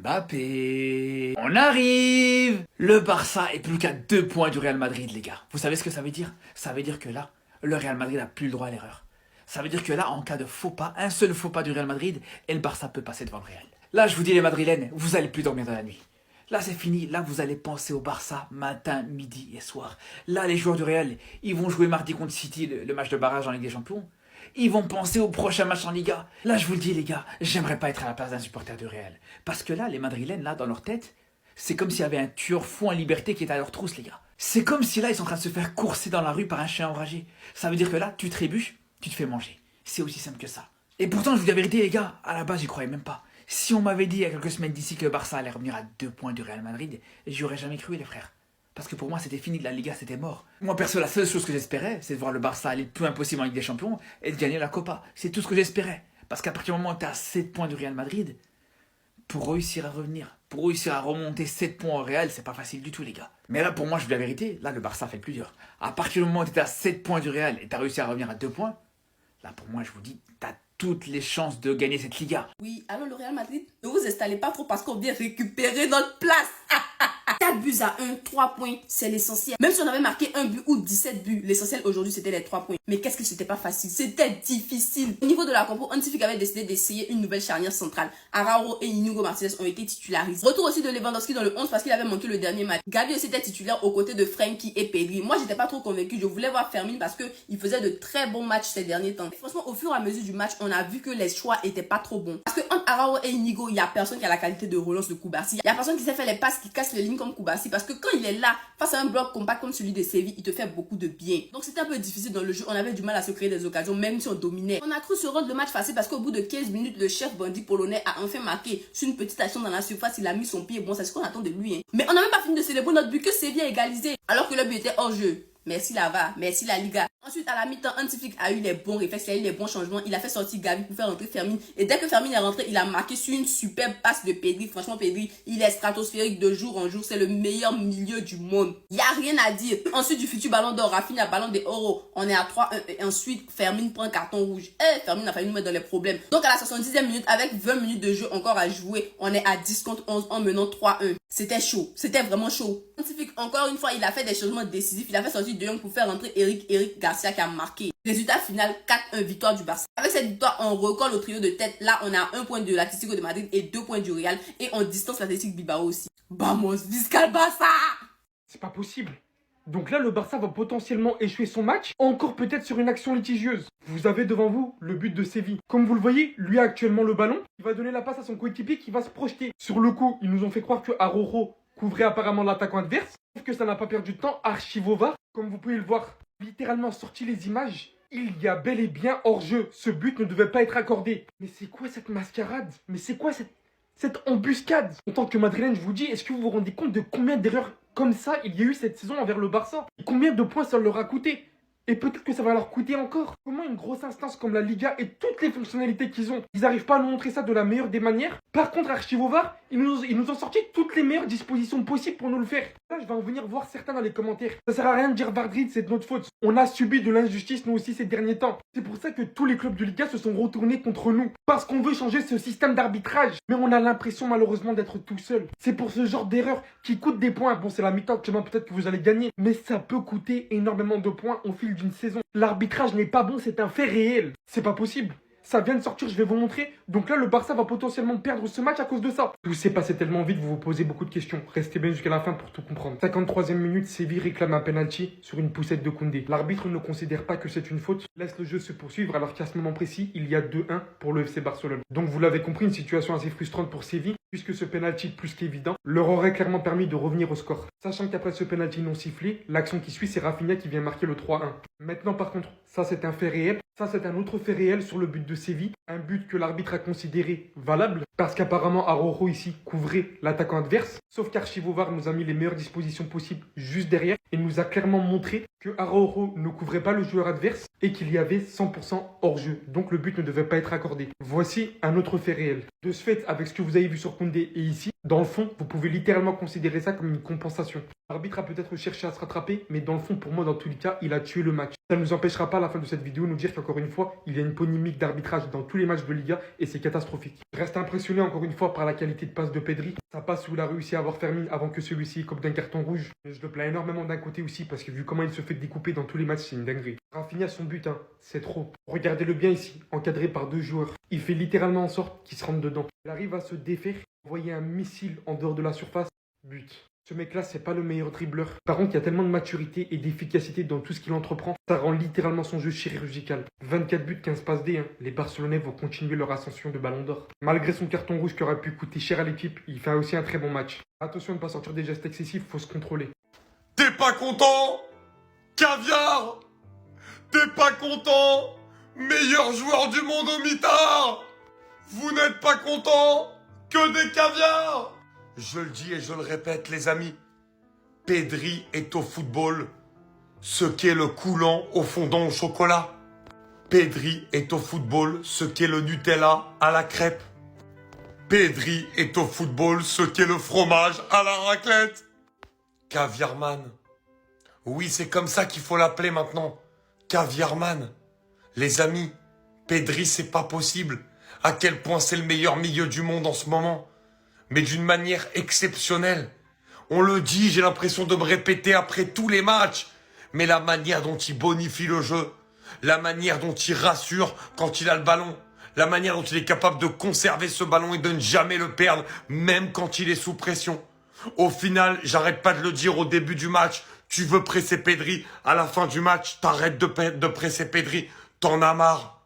Mbappé. On arrive. Le Barça est plus qu'à 2 points du Real Madrid, les gars. Vous savez ce que ça veut dire? Ça veut dire que là, le Real Madrid n'a plus le droit à l'erreur. Ça veut dire que là, en cas de faux pas, un seul faux pas du Real Madrid, et le Barça peut passer devant le Real. Là, je vous dis les Madrilènes, vous allez plus dormir dans la nuit. Là, c'est fini. Là, vous allez penser au Barça matin, midi et soir. Là, les joueurs du Real, ils vont jouer mardi contre City, le match de barrage en Ligue des Champions. Ils vont penser au prochain match en Liga. Là, je vous le dis, les gars, j'aimerais pas être à la place d'un supporter du Real. Parce que là, les Madrilènes, là, dans leur tête, c'est comme s'il y avait un tueur fou en liberté qui était à leur trousse, les gars. C'est comme si là, ils sont en train de se faire courser dans la rue par un chien enragé. Ça veut dire que là, tu trébuches, tu te fais manger. C'est aussi simple que ça. Et pourtant, je vous dis la vérité, les gars, à la base, j'y croyais même pas. Si on m'avait dit il y a quelques semaines d'ici que le Barça allait revenir à 2 points du Real Madrid, j'y aurais jamais cru, les frères. Parce que pour moi, c'était fini, la Liga, c'était mort. Moi, perso, la seule chose que j'espérais, c'est de voir le Barça aller le plus impossible en Ligue des Champions et de gagner la Copa. C'est tout ce que j'espérais. Parce qu'à partir du moment où tu es à 7 points du Real Madrid, pour réussir à revenir, pour réussir à remonter 7 points au Real, c'est pas facile du tout, les gars. Mais là, pour moi, je vous dis la vérité, là, le Barça fait le plus dur. À partir du moment où tu étais à 7 points du Real et tu as réussi à revenir à 2 points, là, pour moi, je vous dis, tu as toutes les chances de gagner cette Liga. Oui, alors le Real Madrid, ne vous installez pas trop parce qu'on vient récupérer notre place. 4 buts à 1, 3 points, c'est l'essentiel. Même si on avait marqué un but ou 17 buts, l'essentiel aujourd'hui c'était les 3 points. Mais qu'est-ce que c'était pas facile? C'était difficile. Au niveau de la compo, Hansi Flick avait décidé d'essayer une nouvelle charnière centrale. Araujo et Inigo Martinez ont été titularisés. Retour aussi de Lewandowski dans le 11 parce qu'il avait manqué le dernier match. Gavi aussi était titulaire aux côtés de Frenkie et Pedri. Moi j'étais pas trop convaincu. Je voulais voir Fermin parce que il faisait de très bons matchs ces derniers temps. Et franchement, au fur et à mesure du match, on a vu que les choix étaient pas trop bons. Parce que entre Araujo et Inigo, il y a personne qui a la qualité de relance de Koubarsi. Il y a personne qui sait faire les passes qui cassent les lignes comme Koubarsi. Parce que quand il est là, face à un bloc compact comme celui de Séville, il te fait beaucoup de bien. Donc c'était un peu difficile dans le jeu. On avait du mal à se créer des occasions, même si on dominait. On a cru se rendre le match facile parce qu'au bout de 15 minutes, le chef bandit polonais a enfin marqué. Sur une petite action dans la surface, il a mis son pied. Bon, c'est ce qu'on attend de lui. Hein. Mais on n'a même pas fini de célébrer notre but que Séville a égalisé. Alors que le but était hors jeu. Merci la VAR, merci la Liga. Ensuite, à la mi-temps, Hansi Flick a eu les bons réflexes, il a eu les bons changements. Il a fait sortir Gavi pour faire rentrer Fermin. Et dès que Fermin est rentré, il a marqué sur une superbe passe de Pedri. Franchement, Pedri, il est stratosphérique de jour en jour. C'est le meilleur milieu du monde. Il n'y a rien à dire. Ensuite, du futur ballon d'or, Rafinha, ballon des euros. On est à 3-1. Et ensuite, Fermin prend un carton rouge. Fermin a failli nous mettre dans les problèmes. Donc, à la 70e minute, avec 20 minutes de jeu encore à jouer, on est à 10 contre 11 en menant 3-1. C'était chaud. C'était vraiment chaud. Hansi Flick, encore une fois, il a fait des changements décisifs. Il a fait sortir De Jong pour faire rentrer Eric Garcia qui a marqué. Résultat final, 4-1, victoire du Barça. Avec cette victoire, on recolle au trio de tête. Là, on a 1 point de l'Atlético de Madrid et 2 points du Real. Et on distance l'Athletic Bilbao aussi. Vamos, Visca Barça! C'est pas possible. Donc là, le Barça va potentiellement échouer son match, encore peut-être sur une action litigieuse. Vous avez devant vous le but de Séville. Comme vous le voyez, lui a actuellement le ballon. Il va donner la passe à son coéquipier qui va se projeter. Sur le coup, ils nous ont fait croire que Araujo couvrait apparemment l'attaquant adverse. Sauf que ça n'a pas perdu de temps. Archivova, comme vous pouvez le voir, littéralement sorti les images. Il y a bel et bien hors-jeu. Ce but ne devait pas être accordé. Mais c'est quoi cette mascarade? Mais c'est quoi cette embuscade? En tant que Madrilène, je vous dis, est-ce que vous vous rendez compte de combien d'erreurs comme ça il y a eu cette saison envers le Barça? Et combien de points ça leur a coûté? Et peut-être que ça va leur coûter encore. Comment une grosse instance comme la Liga et toutes les fonctionnalités qu'ils ont, ils n'arrivent pas à nous montrer ça de la meilleure des manières? Par contre, Archivovar, ils nous ont sorti toutes les meilleures dispositions possibles pour nous le faire. Là, je vais en venir voir certains dans les commentaires. Ça sert à rien de dire Madrid, c'est de notre faute. On a subi de l'injustice, nous aussi, ces derniers temps. C'est pour ça que tous les clubs de Liga se sont retournés contre nous. Parce qu'on veut changer ce système d'arbitrage. Mais on a l'impression, malheureusement, d'être tout seul. C'est pour ce genre d'erreur qui coûte des points. Bon, c'est la mi-temps, actuellement, peut-être que vous allez gagner. Mais ça peut coûter énormément de points au fil d'une saison. L'arbitrage n'est pas bon, c'est un fait réel. C'est pas possible. Ça vient de sortir, je vais vous montrer. Donc là, le Barça va potentiellement perdre ce match à cause de ça. Tout s'est passé tellement vite, vous vous posez beaucoup de questions. Restez bien jusqu'à la fin pour tout comprendre. 53e minute, Séville réclame un penalty sur une poussette de Koundé. L'arbitre ne considère pas que c'est une faute, laisse le jeu se poursuivre alors qu'à ce moment précis, il y a 2-1 pour le FC Barcelone. Donc vous l'avez compris, une situation assez frustrante pour Séville, puisque ce penalty plus qu'évident leur aurait clairement permis de revenir au score. Sachant qu'après ce penalty non sifflé, l'action qui suit, c'est Rafinha qui vient marquer le 3-1. Maintenant par contre, ça c'est un fait réel. Ça, c'est un autre fait réel sur le but de Séville. Un but que l'arbitre a considéré valable. Parce qu'apparemment, Araujo ici couvrait l'attaquant adverse. Sauf qu'Archivovar nous a mis les meilleures dispositions possibles juste derrière. Et nous a clairement montré que Araujo ne couvrait pas le joueur adverse. Et qu'il y avait 100% hors-jeu. Donc le but ne devait pas être accordé. Voici un autre fait réel. De ce fait, avec ce que vous avez vu sur Koundé et ici, dans le fond, vous pouvez littéralement considérer ça comme une compensation. L'arbitre a peut-être cherché à se rattraper, mais dans le fond, pour moi, dans tous les cas, il a tué le match. Ça ne nous empêchera pas à la fin de cette vidéo de nous dire qu'encore une fois, il y a une polémique d'arbitrage dans tous les matchs de Liga et c'est catastrophique. Je reste impressionné encore une fois par la qualité de passe de Pedri. Sa passe où il a réussi à avoir Fermin avant que celui-ci écope d'un carton rouge. Mais je le plains énormément d'un côté aussi parce que vu comment il se fait découper dans tous les matchs, c'est une dinguerie. Rafinha son but, hein, c'est trop. Regardez-le bien ici, encadré par 2 joueurs. Il fait littéralement en sorte qu'il se rentre dedans. Il arrive à se défaire, envoyer un missile en dehors de la surface. But. Ce mec-là, c'est pas le meilleur dribbleur. Par contre, il y a tellement de maturité et d'efficacité dans tout ce qu'il entreprend. Ça rend littéralement son jeu chirurgical. 24 buts, 15 passes D. Les Barcelonais vont continuer leur ascension de Ballon d'Or. Malgré son carton rouge qui aurait pu coûter cher à l'équipe, il fait aussi un très bon match. Attention de ne pas sortir des gestes excessifs, faut se contrôler. T'es pas content? Caviar! T'es pas content? Meilleur joueur du monde au mitard! Vous n'êtes pas content? Que des caviars! Je le dis et je le répète, les amis. Pedri est au football ce qu'est le coulant au fondant au chocolat. Pedri est au football ce qu'est le Nutella à la crêpe. Pedri est au football ce qu'est le fromage à la raclette. Caviarman. Oui, c'est comme ça qu'il faut l'appeler maintenant. Caviarman. Les amis, Pedri, c'est pas possible. À quel point c'est le meilleur milieu du monde en ce moment. Mais d'une manière exceptionnelle. On le dit, j'ai l'impression de me répéter après tous les matchs. Mais la manière dont il bonifie le jeu, la manière dont il rassure quand il a le ballon, la manière dont il est capable de conserver ce ballon et de ne jamais le perdre, même quand il est sous pression. Au final, j'arrête pas de le dire au début du match, tu veux presser Pedri, à la fin du match, t'arrêtes de presser Pedri, t'en as marre.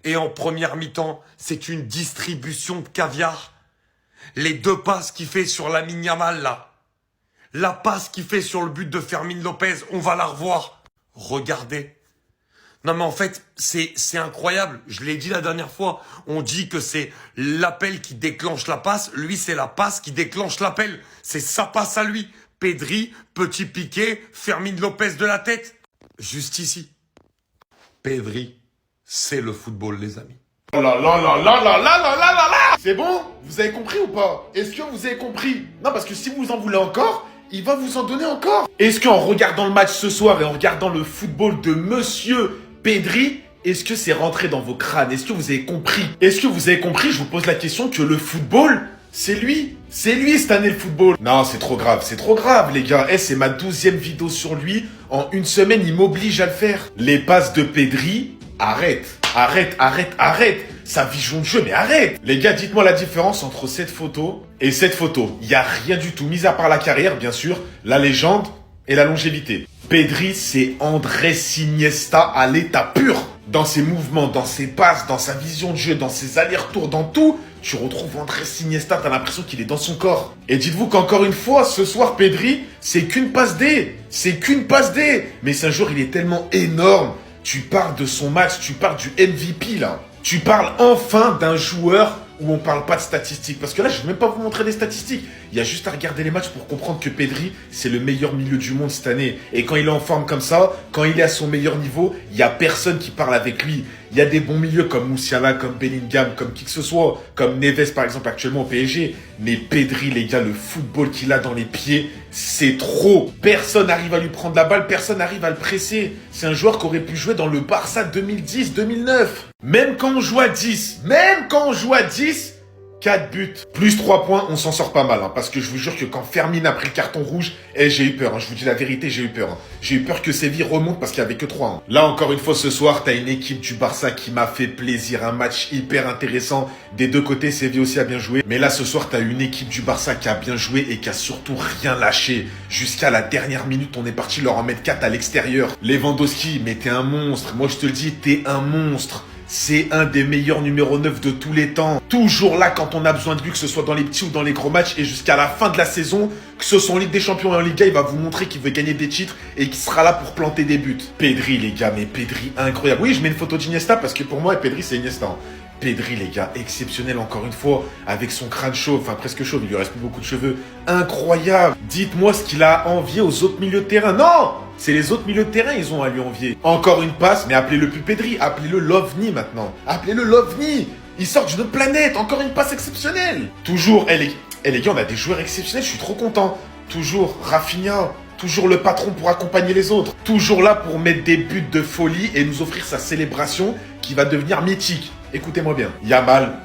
Et en première mi-temps, c'est une distribution de caviar. Les 2 passes qu'il fait sur Lamine Yamal, là. La passe qu'il fait sur le but de Fermin Lopez, on va la revoir. Regardez. Non mais en fait, c'est incroyable. Je l'ai dit la dernière fois. On dit que c'est l'appel qui déclenche la passe. Lui, c'est la passe qui déclenche l'appel. C'est sa passe à lui. Pedri, petit piqué, Fermin Lopez de la tête. Juste ici. Pedri, c'est le football, les amis. Oh là là là là là là là là là là. C'est bon? Vous avez compris ou pas? Est-ce que vous avez compris? Non, parce que si vous en voulez encore, il va vous en donner encore. Est-ce qu'en regardant le match ce soir et en regardant le football de Monsieur Pedri, est-ce que c'est rentré dans vos crânes? Est-ce que vous avez compris? Est-ce que vous avez compris? Je vous pose la question que le football, c'est lui. C'est lui cette année le football. Non, c'est trop grave les gars. C'est ma 12e vidéo sur lui. En une semaine, il m'oblige à le faire. Les passes de Pedri, arrête. Sa vision de jeu, mais arrête. Les gars, dites-moi la différence entre cette photo et cette photo. Il n'y a rien du tout, mis à part la carrière, bien sûr, la légende et la longévité. Pedri, c'est Andrés Iniesta à l'état pur. Dans ses mouvements, dans ses passes, dans sa vision de jeu, dans ses allers-retours, dans tout, tu retrouves Andrés Iniesta, t'as l'impression qu'il est dans son corps. Et dites-vous qu'encore une fois, ce soir, Pedri, c'est qu'une passe D. Mais c'est un jour, il est tellement énorme. Tu parles de son match, tu parles du MVP là. Tu parles enfin d'un joueur où on parle pas de statistiques. Parce que là, je vais même pas vous montrer des statistiques. Il y a juste à regarder les matchs pour comprendre que Pedri, c'est le meilleur milieu du monde cette année. Et quand il est en forme comme ça, quand il est à son meilleur niveau, il y a personne qui parle avec lui. Il y a des bons milieux comme Moussiala, comme Bellingham, comme qui que ce soit, comme Neves par exemple actuellement au PSG. Mais Pedri, les gars, le football qu'il a dans les pieds, c'est trop. Personne n'arrive à lui prendre la balle, personne n'arrive à le presser. C'est un joueur qui aurait pu jouer dans le Barça 2010-2009. Même quand on joue à 10, 4 buts, plus 3 points, on s'en sort pas mal. Parce que je vous jure que quand Fermin a pris le carton rouge, j'ai eu peur. Je vous dis la vérité, j'ai eu peur. J'ai eu peur que Séville remonte parce qu'il n'y avait que 3. Là, encore une fois, ce soir, t'as une équipe du Barça qui m'a fait plaisir. Un match hyper intéressant. Des deux côtés, Séville aussi a bien joué. Mais là, ce soir, t'as une équipe du Barça qui a bien joué et qui a surtout rien lâché. Jusqu'à la dernière minute, on est parti leur en mettre 4 à l'extérieur. Lewandowski, mais t'es un monstre. Moi, je te le dis, t'es un monstre. C'est un des meilleurs numéro 9 de tous les temps. Toujours là quand on a besoin de lui, que ce soit dans les petits ou dans les gros matchs. Et jusqu'à la fin de la saison, que ce soit en Ligue des Champions et en Liga, il va vous montrer qu'il veut gagner des titres et qu'il sera là pour planter des buts. Pedri, les gars, mais Pedri, incroyable. Oui, je mets une photo d'Iniesta parce que pour moi, Pedri, c'est Iniesta. Pedri, les gars, exceptionnel encore une fois, avec son crâne chauve, enfin presque chauve, il lui reste plus beaucoup de cheveux. Incroyable. Dites-moi ce qu'il a envié aux autres milieux de terrain. Non! C'est les autres milieux de terrain, ils ont à lui envier. Encore une passe, mais appelez-le plus Pedri, appelez-le l'OVNI maintenant. Appelez-le l'OVNI. Il sort d'une autre planète, encore une passe exceptionnelle. Toujours, les gars, on a des joueurs exceptionnels, je suis trop content. Toujours Rafinha, toujours le patron pour accompagner les autres, toujours là pour mettre des buts de folie et nous offrir sa célébration qui va devenir mythique. Écoutez-moi bien, Yamal,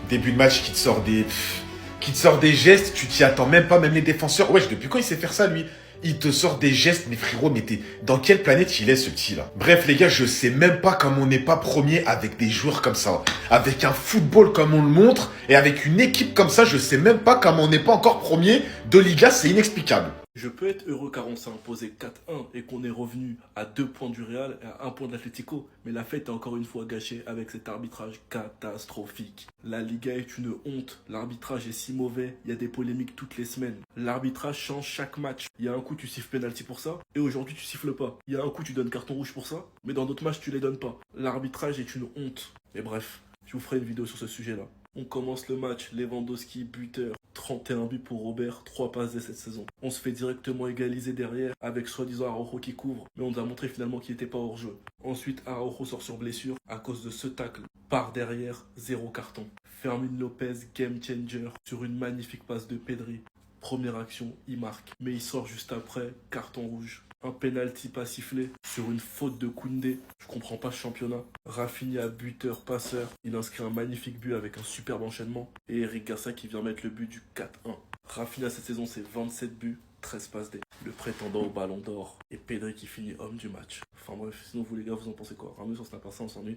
début de match qui te sort des gestes, tu t'y attends même pas, même les défenseurs. Wesh, depuis quand il sait faire ça lui? Il te sort des gestes, mais frérot, mais dans quelle planète il est ce petit là? Bref les gars, je sais même pas comment on n'est pas premier avec des joueurs comme ça. Avec un football comme on le montre, et avec une équipe comme ça, je sais même pas comment on n'est pas encore premier de Liga, c'est inexplicable. Je peux être heureux car on s'est imposé 4-1 et qu'on est revenu à 2 points du Real et à 1 point de l'Atlético. Mais la fête est encore une fois gâchée avec cet arbitrage catastrophique. La Liga est une honte. L'arbitrage est si mauvais, il y a des polémiques toutes les semaines. L'arbitrage change chaque match. Il y a un coup tu siffles penalty pour ça et aujourd'hui tu siffles pas. Il y a un coup tu donnes carton rouge pour ça, mais dans d'autres matchs tu les donnes pas. L'arbitrage est une honte. Mais bref, je vous ferai une vidéo sur ce sujet-là. On commence le match, Lewandowski buteur, 31 buts pour Robert, 3 passes dès cette saison. On se fait directement égaliser derrière avec soi-disant Araujo qui couvre, mais on nous a montré finalement qu'il n'était pas hors jeu. Ensuite, Araujo sort sur blessure à cause de ce tacle. Par derrière, 0 carton. Fermin Lopez, game changer, sur une magnifique passe de Pedri. Première action, il marque, mais il sort juste après, carton rouge. Un penalty pas sifflé sur une faute de Koundé. Je comprends pas ce championnat. Rafinha, buteur, passeur. Il inscrit un magnifique but avec un superbe enchaînement. Et Eric Garcia qui vient mettre le but du 4-1. Rafinha cette saison c'est 27 buts, 13 passes D. Le prétendant au ballon d'or. Et Pedri qui finit homme du match. Enfin bref, sinon vous les gars vous en pensez quoi? Rameux sur Snap, on s'ennuie.